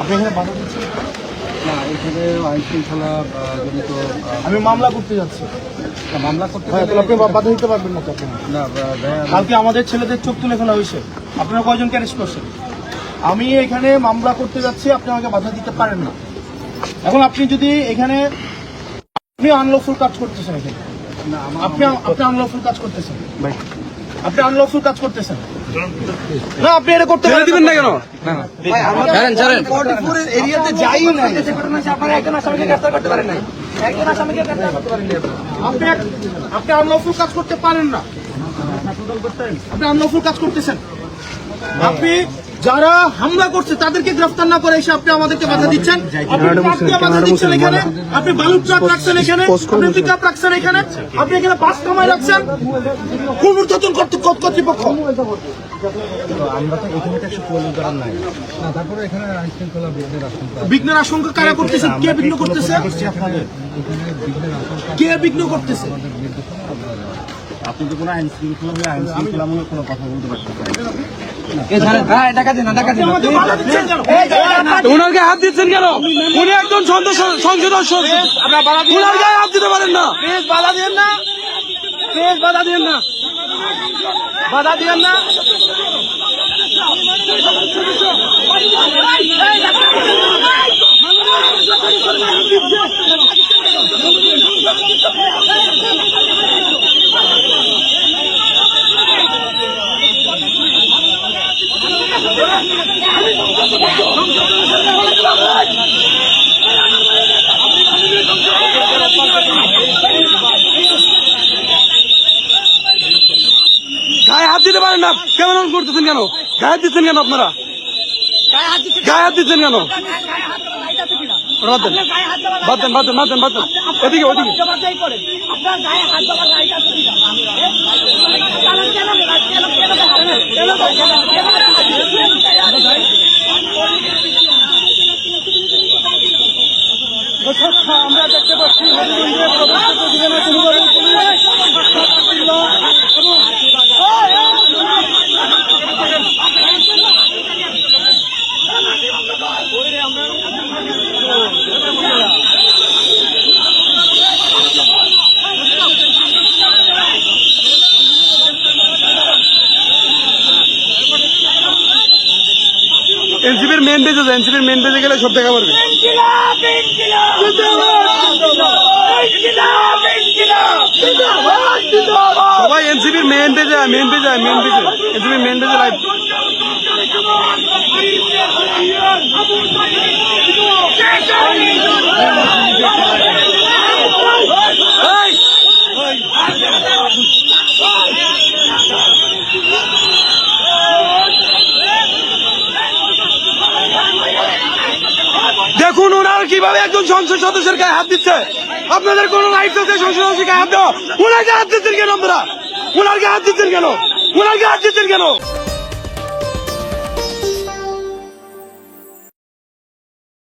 আপনি এখানে বাধা দিচ্ছেন? না, এখানে আইন শৃঙ্খলা জনিত আমি মামলা করতে যাচ্ছি। মামলা করতে হ্যাঁ, তাহলে আপনি বাধা দিতে পারবেন না তো আপনি? না, কালকে আমাদের ছেলেদের চোখ তুলে ফেলা হয়েছে, আপনারা কয়জনকে অ্যারেস্ট করছেন? আমি এখানে মামলা করতে যাচ্ছি, আপনি আমাকে বাধা দিতে পারেন না। এখন আপনি যদি এখানে আপনি আনলফুল কাজ করতেছেন, এখানে আপনি আনলফুল কাজ করতেছেন, আপনি আনলফুল কাজ করতেছেন না, আপনি এটা করতে দিবেন না কেন? এরিয়াতে যাই নাই, আপনারা একজন আসামিকে গ্রেফতার করতে পারেন নাই, একজন আসামিকে গ্রেফতার করতে পারেন নাই। আপনি আনলফুল কাজ করতে পারেন না, আপনি আনলফুল কাজ করতেছেন। আপনি যারা হামলা করছে তাদেরকে গ্রেফতার না করে এসে আপনি আমাদেরকে বাধা দিচ্ছেন। আপনি ট্রাক দিয়ে বাধা দিচ্ছেন এখানে, আপনি বালু ট্রাক রাখছেন এখানে, আপনি পিকআপ রাখছেন এখানে, আপনি এখানে বাস কামাই রাখছেন। কোন ঊর্ধ্বতন কর্তৃপক্ষ? আমরা তো এখানে তো একটা পোলিং করার নাই না, তারপরে এখানে আইন শৃঙ্খলা বিঘ্নের আশঙ্কা কারা করতেছেন? কে বিঘ্ন করতেছে? কে বিঘ্ন করতেছে? আপনি তো কোনো আইন শৃঙ্খলামূলক কোনো কথা বলতে পারছেন ওনার গায়ে হাত দিচ্ছেন কেন? উনি একজন সংসদ সদস্য, ওনার গায়ে হাত দিতে পারেন না। প্লিজ বাধা দিয়েন না, প্লিজ বাধা দিয়েন না, বাধা দিয়েন না। গায়ে হাত দিতে পারেন না, কেমন করতেছেন কেন? গায়ে হাত দিচ্ছেন কেন? আপনারা গায়ে হাত দিচ্ছেন কেন? বাদ দেন, বাদ দেন, বাদ দেন, বাদ দেন, এদিকে ওদিকে। আমরা দেখতে পাচ্ছি এনসিপির মেন পেজে, এনসিপির মেন পেজে গেলে সব দেখা পারবে। সবাই এনসিপির মেন পেজে, মেন পেজে, মেন পেজে, এনসিপির মেন পেজে লাইভ। দেখুন ওনারা কিভাবে একজন সংসদ সদস্যের গায়ে হাত দিচ্ছে। আপনাদের কোন রাইট আছে সংসদ সদস্যের গায়ে হাত দেওয়া? ওনার গায়ে হাত দিচ্ছেন কেন? আপনারা ওনার গায়ে হাত দিচ্ছেন কেন? ওনার গায়ে হাত দিচ্ছেন কেন?